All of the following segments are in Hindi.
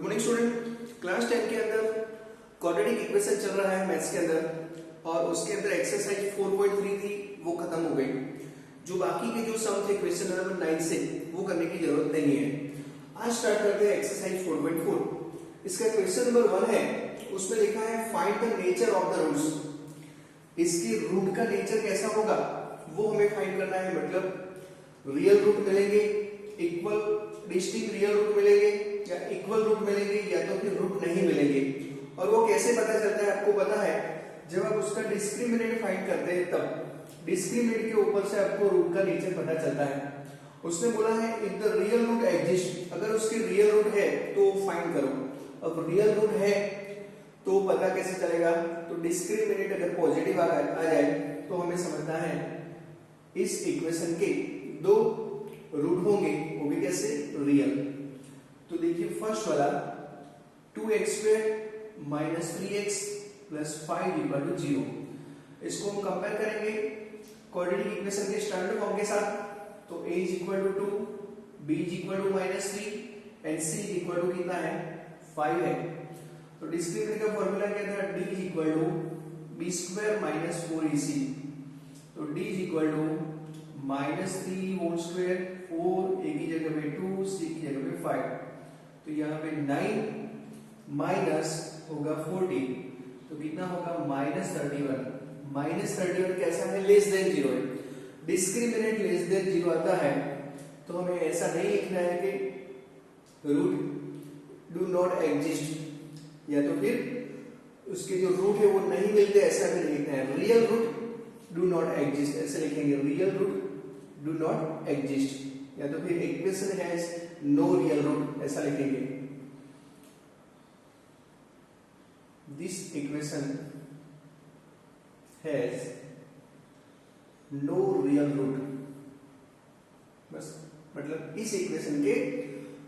Good morning student. क्लास 10 के अंदर क्वाड्रेटिक इक्वेशन चल रहा है मैथ्स के अंदर और उसके अंदर एक्सरसाइज 4.3 थी वो खत्म हो गई। जो बाकी के जो सम थे क्वेश्चन नंबर 9 से वो करने की जरूरत नहीं है। आज स्टार्ट करते हैं एक्सरसाइज 4.4। इसका क्वेश्चन नंबर 1 है, उसमें लिखा है find the nature of the roots. इसकी रूट का नेचर कैसा होगा वो हमें फाइंड करना है। मतलब रियल रूट मिलेंगे, इक्वल डिस्टिंक्ट रियल रूट मिलेंगे या इक्वल रूट मिलेंगे या तो फिर रूट नहीं मिलेंगे। और वो कैसे पता चलता है आपको पता है, जब आप उसका डिस्क्रिमिनेंट फाइंड करते हैं तब डिस्क्रिमिनेंट के ऊपर से आपको रूट का नेचर पता चलता है। उसने बोला है if the real root exist, अगर उसकी रियल रूट है तो फाइंड करो। अब रियल रूट है तो पता कैसे चलेगा, तो डिस्क्रिमिनेंट अगर पॉजिटिव आ जाए तो हमें समझना है इस इक्वेशन के दो रूट होंगे, वो भी कैसे रियल। तो देखिए फर्स्ट वाला 2x² minus 3x plus 5 equal to 0। इसको हम कंपेयर करेंगे क्वाड्रेटिक इक्वेशन के स्टैंडर्ड फॉर्म के साथ। तो a is equal to 2, b is equal to -3 and c is equal to कितना है 5 है। तो डिस्क्रिमिनेंट का फॉर्मूला क्या था, d is equal to b² minus 4ac। तो d is equal to -3 whole square, 4 a की जगह पे 2, c की जगह पे 5। तो यहाँ पे 9 माइनस होगा 40 तो कितना होगा -31। -31 कैसा है, लेस देन 0 है। डिस्क्रिमिनेंट लेस देन 0 आता है तो हमें ऐसा नहीं लिखना है कि रूट डू नॉट एग्जिस्ट या तो फिर उसके जो रूट है वो नहीं मिलते, ऐसा भी नहीं लिखना है। Real root do not exist ऐसे लिखेंगे, real root do not exist या तो फिर equation has no real root ऐसा लिखेंगे। This equation has no real root. बस मतलब इस इक्वेशन के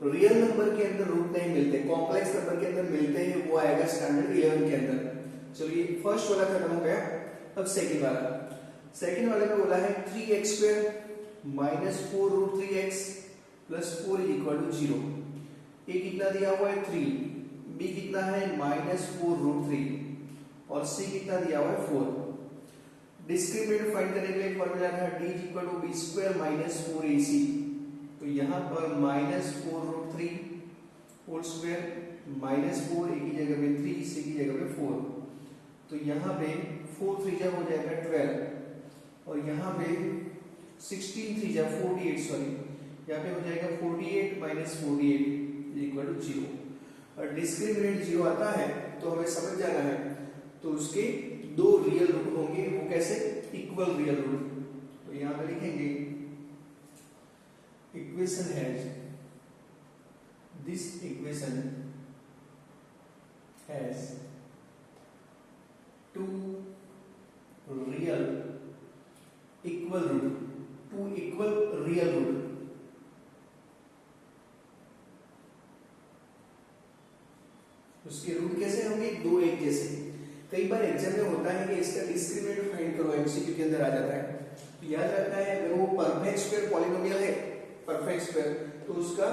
रियल नंबर के अंदर रूट नहीं मिलते, कॉम्प्लेक्स नंबर के अंदर मिलते हैं, वो आएगा स्टैंडर्ड 11 के अंदर। चलिए फर्स्ट वाला खत्म हो गया। अब सेकंड वाले में बोला है 3x² minus 4 root 3x plus 4 is equal to 0। A कितना दिया हुआ है 3, बी कितना है -4 रूट 3 और सी कितना दिया हुआ है 4। डिस्क्रिमिनेंट फाइंड करने के लिए फॉर्मूला था d is equal to b² minus 4ac। तो यहाँ पर -4 रूट 3 होल स्क्वायर -4 a की जगह पे 3, c की जगह पे 4। तो यहाँ पे 4 3 हो जाएगा 12 और यहाँ पे 16 3 48, सॉरी यहाँ पे हो जाएगा 48 माइनस 48 इक्वल टू 0। और डिस्क्रिमिनेंट 0 आता है तो हमें समझ जाना है, तो उसके दो रियल रूट होंगे, वो कैसे, इक्वल रियल रूट। तो यहाँ पे लिखेंगे equation has, this equation has two real equal root, two equal real root. उसके रूट कैसे होंगे, दो एक जैसे। कई बार एग्जाम में होता है कि इसका डिस्क्रिमिनेंट फाइंड करो, एमसीक्यू के अंदर आ जाता है। याद रखना है अगर वो परफेक्ट स्क्वायर पॉलिनोमियल है, परफेक्ट स्क्वायर, तो उसका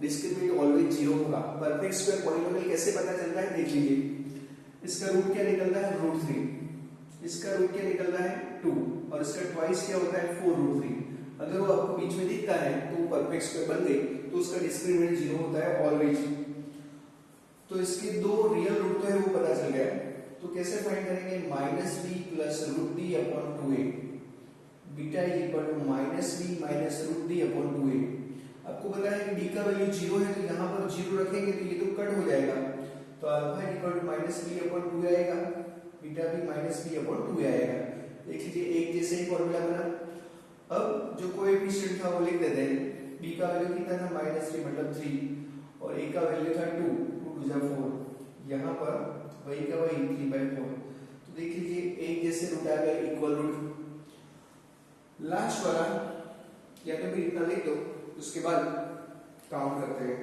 डिस्क्रिमिनेंट ऑलवेज 0 होगा। परफेक्ट स्क्वायर पॉलिनोमियल कैसे पता चलता है देख लीजिए। इसका रूट क्या निकलता है √3, इसका रूट क्या निकलता है 2 और इसका ट्वाइस क्या होता है 4 √3। अगर वो आपको बीच में दिखता है तो परफेक्ट स्क्वायर बन गई, तो उसका डिस्क्रिमिनेंट 0 होता है ऑलवेज। तो इसके दो रियल रूट तो है वो पता चल गया। तो कैसे फाइंड करेंगे, -b plus √b upon 2a। Beta is equal to -b minus √b upon 2a। आपको पता है कि b का वैल्यू 0 है तो यहाँ पर 0 रखेंगे तो ये तो कट हो जाएगा, तो alpha equal to -b upon 2 आएगा, बीटा भी -b अपॉन 2 आएगा। देख लीजिए एक जैसे ही फॉर्मूला बना। अब जो कोएफिशिएंट था वो लिख देते हैं। b का वैल्यू कितना था -3 मतलब 3 और a का वैल्यू था 2 2 जा 4, यहाँ पर वही का वही 3/4। तो देख लीजिए एक जैसे रूट आ गए, इक्वल रूट। लास्ट वाला या तो फिर इतना लिख दो, उसके बाद काउंट करते हैं।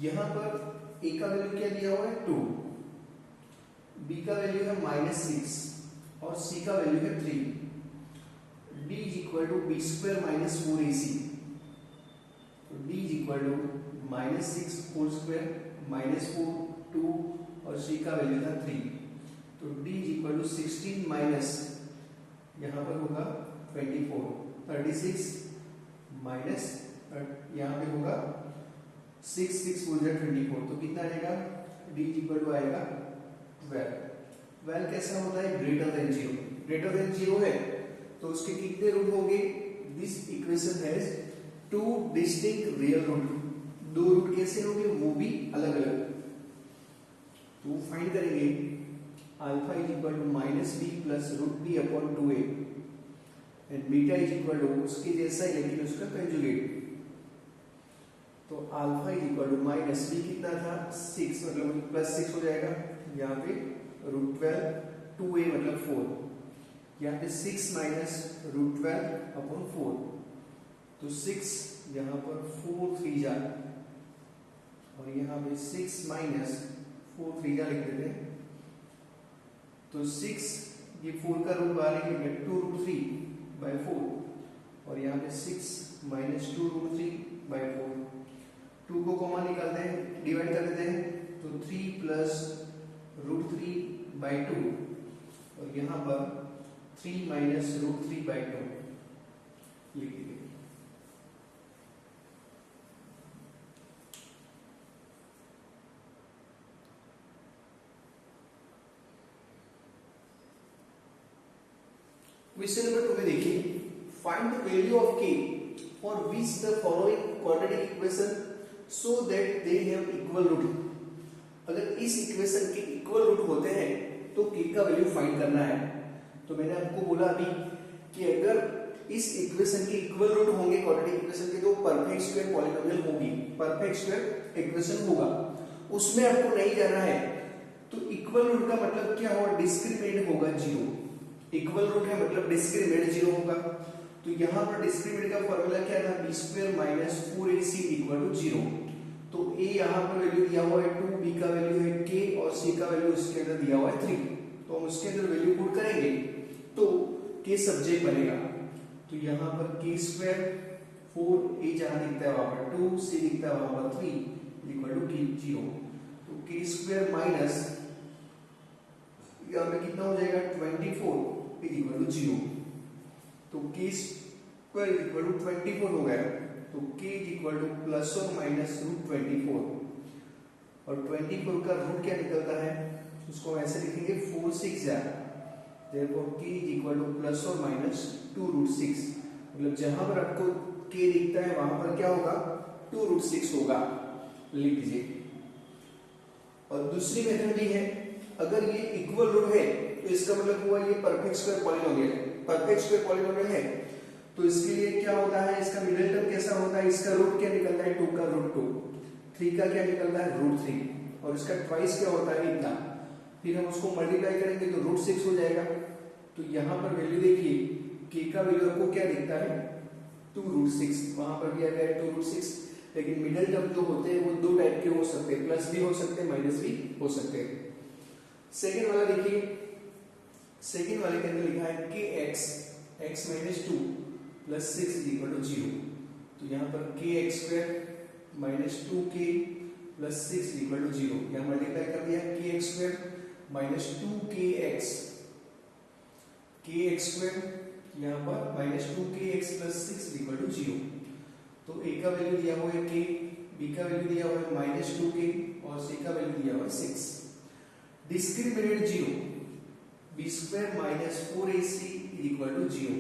यहाँ पर ए का वैल्यू क्या दिया हुआ है 2, बी का वैल्यू है -6 और सी का वैल्यू है 3। d is equal to b square minus 4ac, तो d is equal to -6 whole square -4 2 और c का वैल्यू था 3, तो d is equal to 16 minus यहाँ पर होगा 24, 36 माइनस यहाँ पे होगा 6 6 हो जाए 24, तो कितना आएगा d इज इक्वल टू आएगा 12। 12 कैसा होता है ग्रेटर देन 0, ग्रेटर देन 0 है तो उसके कितने रूट होंगे, this equation has 2 distinct real root, 2 root कैसे होंगे वो भी अलग अलग, तो फाइंड करेंगे alpha is equal to -b plus √b upon 2a and beta is equal to उसके जैसा ही लेकिन उसका कंजुगेट, तो alpha is equal to -b कितना था 6 मतलब +6 हो जाएगा, यहाँ पे √12 2a मतलब 4, यहाँ पे 6 माइनस √12 अपॉन 4, तो 6 यहाँ पर 4 3 जा और यहाँ पे 6 माइनस 4 3 जा लिख देते हैं, तो 6 ये 4 का रूट बाहर निकलेगा 2√3/4 और यहाँ पे 6 माइनस 2√3/4, 2 को कॉमन निकालते हैं डिवाइड कर देते हैं, तो 3 प्लस √3/2 और यहाँ पर 3 माइनस √3/2 लिख दीजिए। क्वेश्चन नंबर 2 में देखिए, find the value of k for which the following quadratic equation so that they have equal root. अगर इस इक्वेशन के इक्वल रूट होते हैं तो k का वैल्यू फाइंड करना है। तो मैंने आपको बोला अभी कि अगर इस इक्वेशन के इक्वल रूट होंगे क्वाड्रेटिक इक्वेशन के तो परफेक्ट स्क्वायर पॉलिनोमियल होगी, परफेक्ट स्क्वायर इक्वेशन होगा, उसमें आपको नहीं जाना है। तो इक्वल रूट का मतलब क्या होगा, डिस्क्रिमिनेंट होगा 0, इक्वल रूट है मतलब डिस्क्रिमिनेंट 0 होगा। तो यहाँ पर डिस्क्रिमिनेंट का फॉर्मूला क्या था, b square minus 4ac equal to 0। तो a यहाँ पर वैल्यू दिया हुआ है 2, b का वैल्यू है k और c का वैल्यू उसके अंदर दिया हुआ है 3, तो हम उसके अंदर वैल्यू पुट करेंगे तो k सब्जेक्ट बनेगा। तो यहाँ पर k स्क्वायर 4a जहाँ दिखता है वहां पर 2, c दिखता है वहां पर 3 इक्वल टू 0। तो k स्क्वायर माइनस यहाँ पे कितना हो जाएगा 24 इक्वल टू 0। तो k स्क्वायर इक्वल टू 24 हो गया, तो k इक्वल टू प्लस और माइनस √24 और 24 का रूट क्या निकलता है उसको ऐसे लिखेंगे 4 6 जा, therefore k equal two plus और माइनस 2√6, मतलब जहां पर आपको k दिखता है वहां पर क्या होगा 2√6 होगा, लिख दीजिए। और दूसरी मेथड भी है, अगर ये इक्वल रूट है तो इसका मतलब हुआ ये परफेक्ट स्क्वायर पॉलिनोमियल है, परफेक्ट स्क्वायर पॉलिनोमियल है तो इसके लिए क्या होता है, इसका मिडिल टर्म कैसा होता है, इसका रूट क्या निकलता है 2 का रूट 2, 3 का क्या निकलता है √3 और इसका ट्वाइस क्या होता है इतना, फिर हम उसको मल्टीप्लाई करेंगे तो √6 हो जाएगा। तो यहाँ पर वैल्यू देखिए k का वैल्यू आपको क्या दिखता है 2√6, वहां पर भी आ गया 2√6, लेकिन मिडिल टर्म जो होते हैं वो दो टाइप के हो सकते हैं, प्लस भी हो सकते हैं माइनस भी हो सकते हैं। सेकेंड वाला देखिए, सेकेंड वाले के अंदर लिखा है kx x minus 2 plus 6 equal to 0। तो यहाँ पर kx square minus 2k plus 6 equal to 0, यहाँ मल्टीप्लाई कर दिया kx square minus 2kx, kx square यहाँ पर minus 2kx plus 6 equal to 0। तो a का वैल्यू दिया हुआ है k, b का वैल्यू दिया हुआ है माइनस 2k और c का वैल्यू दिया हुआ है 6। Discriminant 0, b square minus 4ac equal to 0,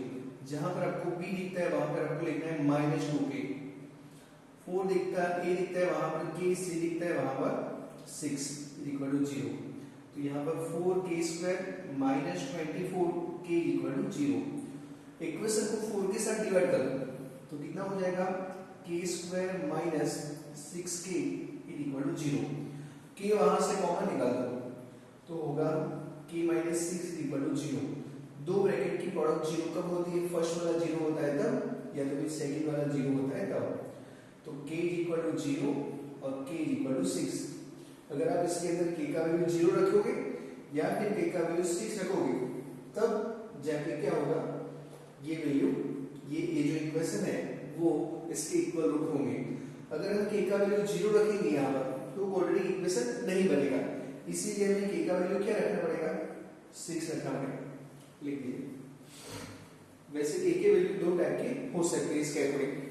जहां पर आपको b दिखता है वहां पर आपको लिखना है माइनस 2k, 4 दिखता है a दिखता है वहां पर k, c दिखता है वहां पर 6 इक्वल टू 0। तो यहाँ पर 4k square minus 24k equal to 0। Equation को 4 के साथ डिवाइड कर दो तो कितना हो जाएगा k square minus 6k equal to 0, k वहां से कॉमन निकाल दो तो होगा k माइनस 6 इक्वल टू 0। दो ब्रैकेट की प्रोडक्ट 0 कब होती है, फर्स्ट वाला 0 होता है तब, या तो फिर सेकंड वाला 0 होता है तब। तो k इक्वल टू 0 और k इक्वल टू 6। अगर आप इसके अंदर k का वैल्यू 0 रखोगे या फिर k का वैल्यू 6 रखोगे तब जाके क्या होगा, ये वैल्यू ये जो इक्वेशन है वो इसके इक्वल रूट होंगे। अगर हम k का वैल्यू 0 रखेंगे यहाँ पर तो क्वाड्रेटिक इक्वेशन नहीं बनेगा, इसीलिए हमें k का वैल्यू क्या रखना पड़ेगा, 6 रखना पड़ेगा। लिख दीजिए। वैसे k के वैल्यू दो टाइप के हो सकते हैं इस कैलकुलेट।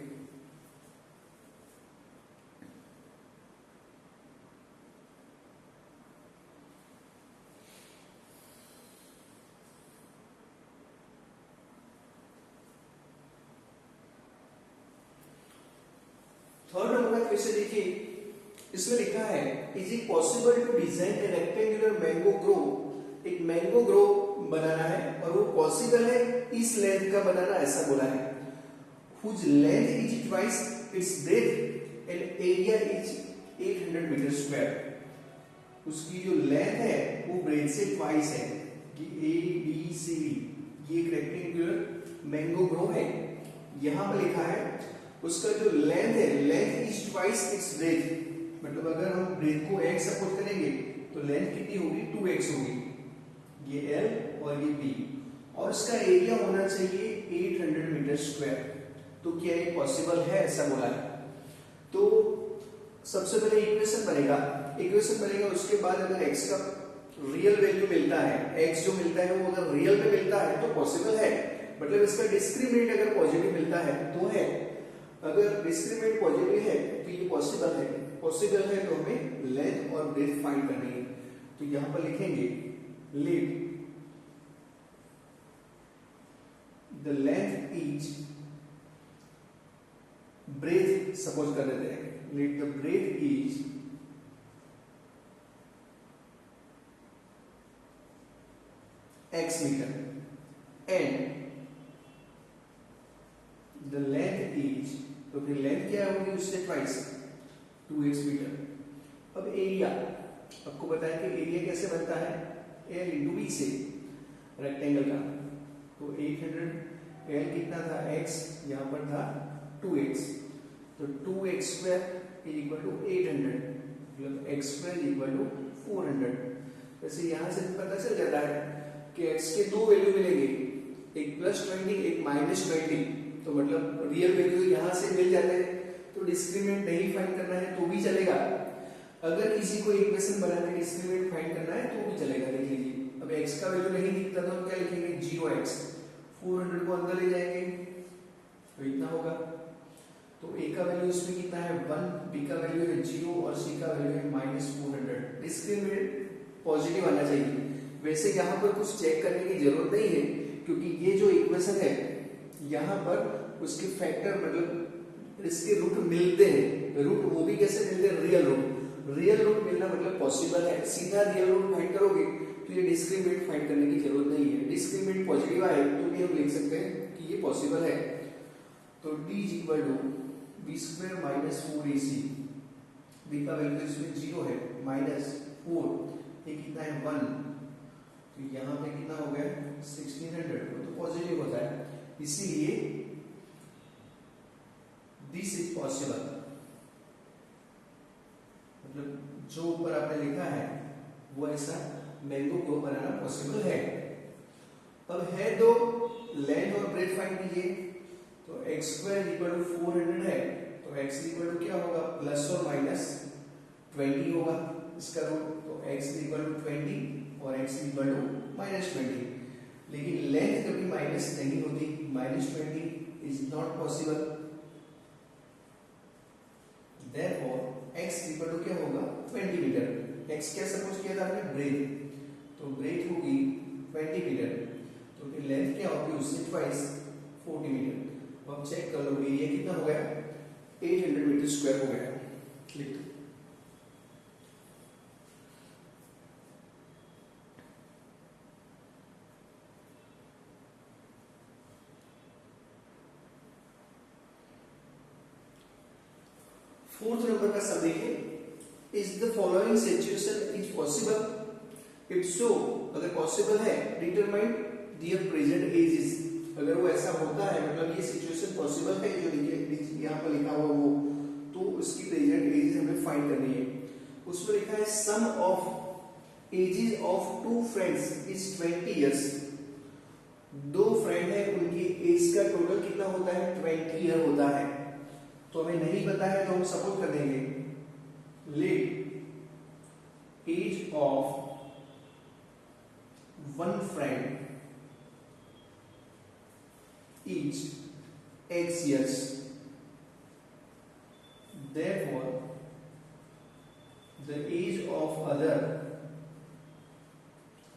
थर्ड नंबर का क्वेश्चन देखिए, इसमें लिखा है is it possible to design a rectangular mango grove. एक मैंगो ग्रो बनाना है और वो पॉसिबल है इस लेंथ का बनाना, ऐसा बोला है। whose length is twice its breadth and area is 800 metre square. उसकी जो लेंथ है वो ब्रेथ से ट्वाइस है। ये ABCD ये एक रेक्टेंगुलर मैंगो ग्रो है। यहां पर लिखा है उसका जो लेंथ है, length is twice its breath, मतलब अगर हम ब्रेथ को x सपोज करेंगे तो लेंथ कितनी होगी, 2x होगी। ये L और ये B, और इसका एरिया होना चाहिए 800 मीटर स्क्वायर। तो क्या ये पॉसिबल है, ऐसा बोला है। तो सबसे पहले इक्वेशन बनेगा, उसके बाद अगर x का रियल वैल्यू मिलता है, x जो मिलता है वो अगर रियल में मिलता है तो पॉसिबल है, मतलब इसका डिस्क्रिमिनेंट अगर पॉजिटिव मिलता है तो है। अगर डिस्क्रिमिनेंट पॉजिटिव है तो ये पॉसिबल है तो हमें लेंथ और ब्रेथ फाइंड करनी है। तो यहां पर लिखेंगे let the length is breadth, suppose कर देते हैं, let the breadth is x metre and the length is, तो फिर लेंथ क्या होगी उससे ट्वाइस 2x मीटर। अब एरिया आपको बताया कि एरिया कैसे बनता है, L इंटू B से रेक्टेंगल का। तो 800 L कितना था x, यहाँ पर था 2x, तो 2x square is equal to 800, मतलब x स्क्वायर इक्वल टू 400। वैसे यहाँ से पता चल जाता है कि x के दो वैल्यू मिलेंगे, एक +20 एक -20, तो मतलब रियल वैल्यू यहाँ से मिल जाते हैं, तो डिस्क्रिमिनेंट नहीं फाइंड करना है तो भी चलेगा। अगर किसी को इक्वेशन बनाने डिस्क्रिमिनेंट फाइंड करना है तो भी चलेगा। देख लीजिए, अब x का वैल्यू नहीं दिखता तो हम क्या लिखेंगे, 0x, 400 को अंदर ले जाएंगे तो इतना होगा। तो a का वैल्यू इसमें कितना है 1, b का वैल्यू है 0 और c का वैल्यू है -400। डिस्क्रिमिनेंट पॉजिटिव आना चाहिए। वैसे यहाँ पर कुछ चेक करने की जरूरत नहीं है, क्योंकि ये जो इक्वेशन है यहाँ पर उसके फैक्टर मतलब इसके रूट मिलते हैं। रूट वो भी कैसे मिलते हैं, रियल रूट मिलना मतलब पॉसिबल है। सीधा रियल रूट फाइंड करोगे तो ये डिस्क्रिमिनेंट फाइंड करने की जरूरत नहीं है। डिस्क्रिमिनेंट पॉजिटिव आए तो भी हम लिख सकते हैं कि ये पॉसिबल है। तो d is equal to b square minus 4ac, b का वैल्यू इसमें 0 है, -4, ये कितना है 1, तो यहाँ पे कितना हो गया 1600, तो पॉजिटिव होता है, इसीलिए दिस इज पॉसिबल। मतलब जो ऊपर आपने लिखा है वो ऐसा मैंगो को बनाना पॉसिबल है। अब है तो लेंथ और ब्रेथ फाइंड कीजिए। तो x स्क्वायर इक्वल टू 400 है, तो x इक्वल टू क्या होगा, प्लस और माइनस 20 होगा इसका रूट। तो x इक्वल टू 20 और x इक्वल टू -20। लेकिन लेंथ कभी माइनस नहीं होती, -20 is not possible. Therefore x equal to क्या होगा 20 मीटर। x क्या सपोज किया था आपने, ब्रेथ, तो ब्रेथ होगी 20 मीटर, तो फिर लेंथ क्या होगी उससे ट्वाइस 40 मीटर। अब चेक कर लो एरिया कितना हो गया, 800 मीटर स्क्वायर हो गया। लिख दो। फोर्थ नंबर का सम देखिए, is the following situation is possible, if so अगर पॉसिबल है डिटरमाइन देयर प्रेजेंट एजेस। अगर वो ऐसा होता है मतलब ये सिचुएशन पॉसिबल है जो यहाँ पर लिखा हुआ वो, तो उसकी प्रेजेंट एजेस हमें फाइंड करनी है। उसमें लिखा है sum of ages of two friends is 20 years. दो फ्रेंड है, उनकी एज का टोटल कितना होता है? 20 ईयर होता है। तो हमें नहीं पता है तो हम सपोज कर देंगे let age of one friend each x years, therefore the age of other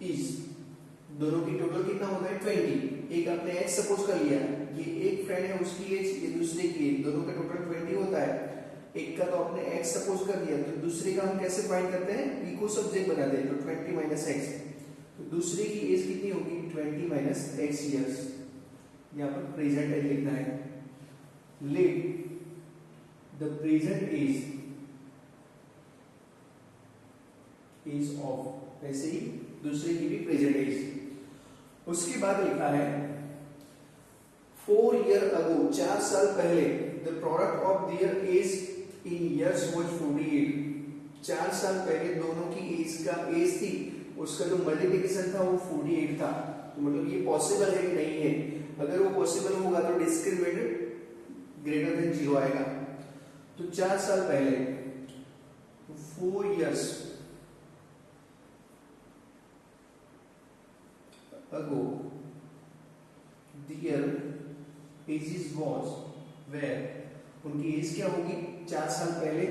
is, दोनों की टोटल कितना होता है? 20। एक आपने x सपोज कर लिया, ये एक फ्रेंड है उसकी एज, ये दूसरे की एज, दोनों का टोटल 20 होता है। एक का तो आपने x सपोज कर लिया, तो दूसरे का हम कैसे फाइंड करते हैं? इक्वल सब्जेक्ट बनाते हैं, तो 20 माइनस x, तो दूसरे की एज कितनी होगी? 20 माइनस x ईयर्स। यहाँ पर प्रेजेंट एज लिखना है, let the present age of, ऐसे ही दूसरे की भी प्रेजेंट एज। उसके बाद लिखा है 4 ईयर अगो, 4 साल पहले, the product of their age in years was 48। 4 साल पहले दोनों की एज थी, उसका जो मल्टीप्लिकेशन था वो 48 था। तो मतलब ये पॉसिबल है कि नहीं है? अगर वो पॉसिबल होगा तो डिस्क्रिमिनेंट ग्रेटर देन 0 आएगा। तो 4 साल पहले, 4 years ago their ages was, where, उनकी एज क्या होगी 4 साल पहले?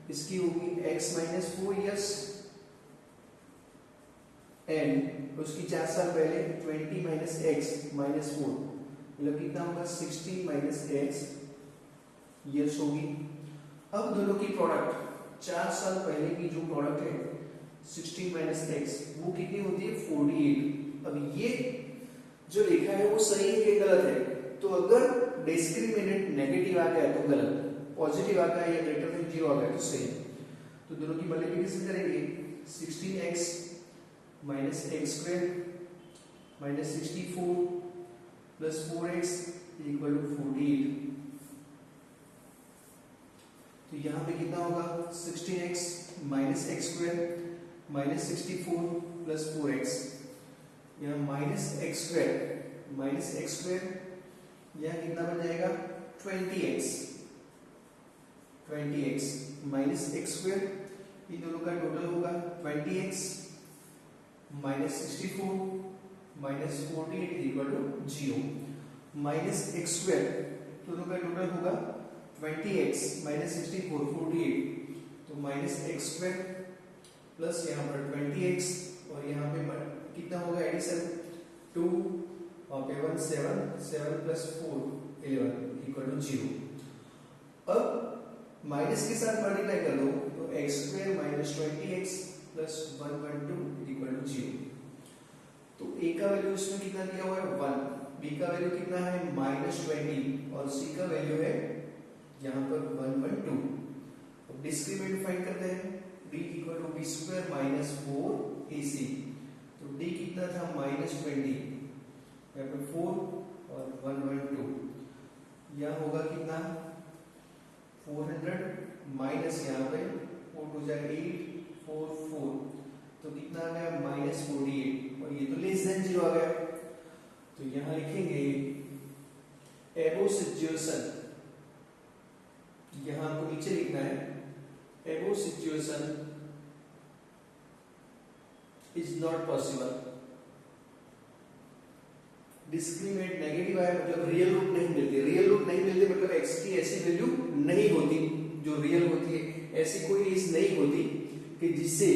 इसकी होगी x माइनस 4 ईयर्स, एंड उसकी 4 साल पहले 20 माइनस एक्स माइनस 4, मतलब कितना होगा? 16 माइनस एक्स ईयर्स होगी। अब दोनों की प्रोडक्ट, 4 साल पहले की जो प्रोडक्ट है 16 माइनस एक्स, वो कितनी होती है? 48। अब ये जो लिखा है वो सही है कि गलत है? तो अगर डिस्क्रिमिनेंट नेगेटिव आ गया तो गलत, पॉजिटिव आ गया या ग्रेटर देन 0 आ गया तो सही। तो दोनों की मल्टीप्लिकेशन करेंगे, 16x minus x square minus 64 plus 4x equal to 48। तो यहाँ पे कितना होगा? 16x minus x square minus 64 plus 4x, यहाँ माइनस एक्स स्क्वायर, यहाँ कितना बन जाएगा? 20x माइनस एक्स स्क्वायर, ये दोनों का टोटल होगा 20x minus 64 minus 48 equal to 0, minus x square, दोनों का टोटल होगा 20x माइनस 64 48, तो माइनस एक्स स्क्वायर प्लस यहाँ पर 20x, और यहाँ पे कितना होगा एडिशन? 2 और 1 7 प्लस 4 11 इक्वल टू 0। अब माइनस के साथ मल्टीप्लाई कर दो तो x square minus 20x plus 112 equal to 0। तो ए का वैल्यू इसमें कितना दिया हुआ है? 1, बी का वैल्यू कितना है? माइनस 20, और सी का वैल्यू है यहाँ पर 112। अब डिस्क्रिमिनेंट फाइंड करते हैं, d equal to b square minus 4ac, तो d कितना था? माइनस 20, यहाँ पे 4 और 112, यहाँ होगा कितना? 400 माइनस यहाँ पे 4 टू जा 8 4 4, तो कितना आ गया? माइनस 48, और ये तो लेस देन 0 आ गया। तो यहाँ लिखेंगे एबो सिचुएशन, यहाँ आपको नीचे लिखना है एबो situation is not possible. Discriminant negative आया मतलब रियल रूट नहीं मिलती, रियल रूट नहीं मिलती मतलब x की ऐसी वैल्यू नहीं होती जो रियल होती है। ऐसी कोई एज नहीं होती कि जिससे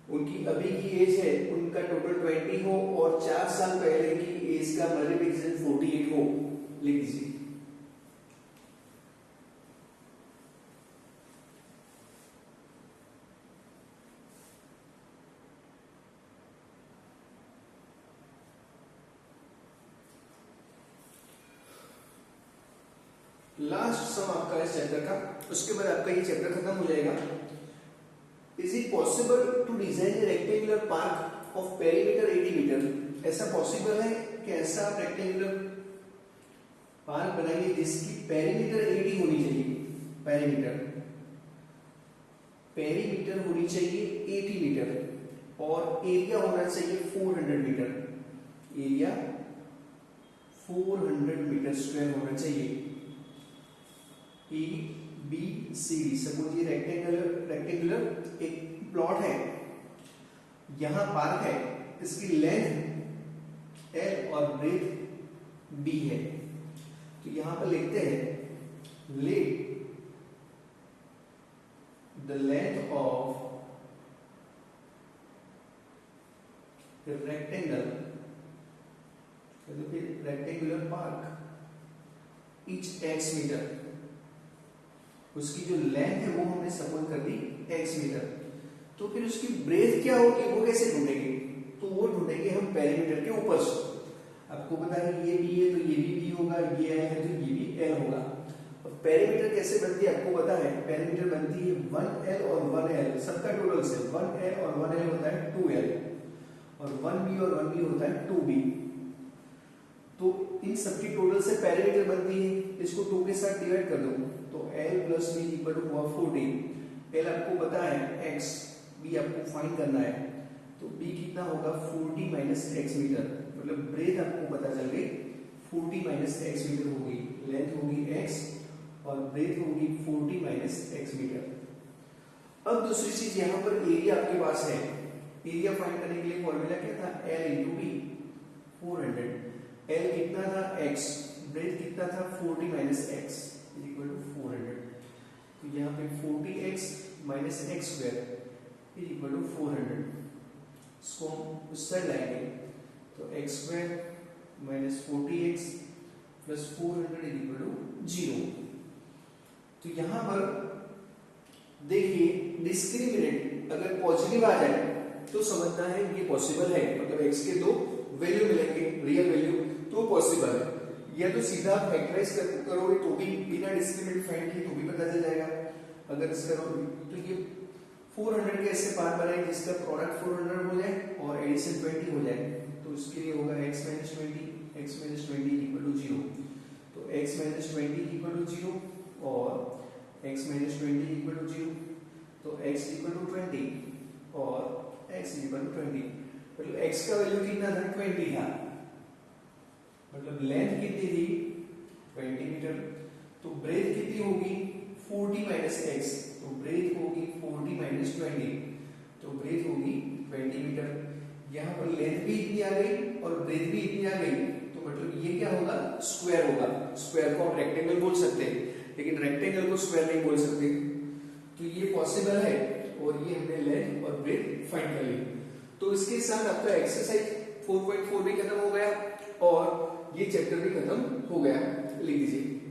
उनकी अभी की एज है उनका टोटल 20 हो और 4 साल पहले की एज का मल्टीप्लिकेशन 48 हो। लिख दीजिए। लास्ट सम आपका इस चैप्टर का, उसके बाद आपका ये चैप्टर खत्म हो जाएगा। Is it possible to design a rectangular park of perimeter 80 metre? ऐसा पॉसिबल है कि ऐसा आप रेक्टेंगुलर पार्क बनाइए जिसकी पेरीमीटर 80 होनी चाहिए। पेरीमीटर, पेरीमीटर होनी चाहिए 80 मीटर और एरिया होना चाहिए 400 मीटर, एरिया 400 मीटर स्क्वायर होना चाहिए। A B C D, suppose ये रेक्टेंगुलर एक प्लॉट है, यहां पार्क है, इसकी लेंथ एल और ब्रेथ बी है, तो यहां पर लिखते हैं let the length of rectangular park each x metre, उसकी जो लेंथ है वो हमने सपोज कर दी एक्स मीटर, तो फिर उसकी ब्रेथ क्या होगी वो कैसे ढूंढेंगे, तो वो ढूंढेंगे हम पेरीमीटर के ऊपर से। आपको पता है ये बी है तो ये भी बी होगा, ये एल है तो ये भी एल होगा। और पेरीमीटर कैसे बनती है आपको पता है, पेरीमीटर बनती है 1L और 1L सबका टोटल से, 1L और 1L होता है 2L और 1B और 1B होता है 2B, तो इन सबकी टोटल से पेरीमीटर बनती है। इसको 2 के साथ डिवाइड कर दो तो L plus B equal to हुआ 40। L आपको पता है x, B आपको फाइंड करना है, तो B कितना होगा 40 माइनस x मीटर, मतलब ब्रेथ आपको पता चल गई 40 माइनस x मीटर होगी, लेंथ होगी x और ब्रेथ होगी 40 माइनस x मीटर। अब दूसरी चीज यहाँ पर एरिया आपके पास है, एरिया फाइंड करने के लिए फॉर्मूला क्या था, L इंटू B 400, L कितना था x, ब्रेथ कितना था 40 माइनस x इक्वल टू 400, तो यहाँ पे 40x minus x square equal to 400, इसको हम उस साइड लाएंगे तो x स्क्वायर minus 40x plus 400 equal to 0। तो यहाँ पर देखिए डिस्क्रिमिनेंट अगर पॉजिटिव आ जाए तो समझना है ये पॉसिबल है, मतलब x के दो वैल्यू मिलेंगे रियल वैल्यू तो पॉसिबल है, या तो सीधा फैक्टराइज करोगे तो भी बिना डिस्क्रिमिनेंट फाइंड किए तो भी पता चल जाएगा। अगर इस करोगे तो ये 400 के ऐसे पार्ट बनाए जिसका प्रोडक्ट 400 हो जाए और एडिशन 20 हो जाए, तो उसके लिए होगा x माइनस 20 इक्वल टू 0, तो x माइनस 20 इक्वल टू 0 और x माइनस 20 इक्वल टू 0, तो x इक्वल टू 20 और x इक्वल टू 20, मतलब x का वैल्यू कितना था 20 था, मतलब लेंथ कितनी थी 20 मीटर, तो ब्रेथ कितनी होगी 40 माइनस x, तो ब्रेथ होगी 40 माइनस 20, तो ब्रेथ होगी 20 मीटर। यहाँ पर लेंथ भी इतनी आ गई और ब्रेथ भी इतनी आ गई, तो मतलब ये क्या होगा स्क्वायर होगा। स्क्वायर को हम रेक्टेंगल बोल सकते हैं लेकिन रेक्टेंगल को स्क्वायर नहीं बोल सकते, तो ये पॉसिबल है और ये हमने लेंथ और ब्रेथ फाइंड कर ली। तो इसके साथ आपका एक्सरसाइज 4.4 भी खत्म हो गया और ये चैप्टर भी खत्म हो गया, लिख दीजिए।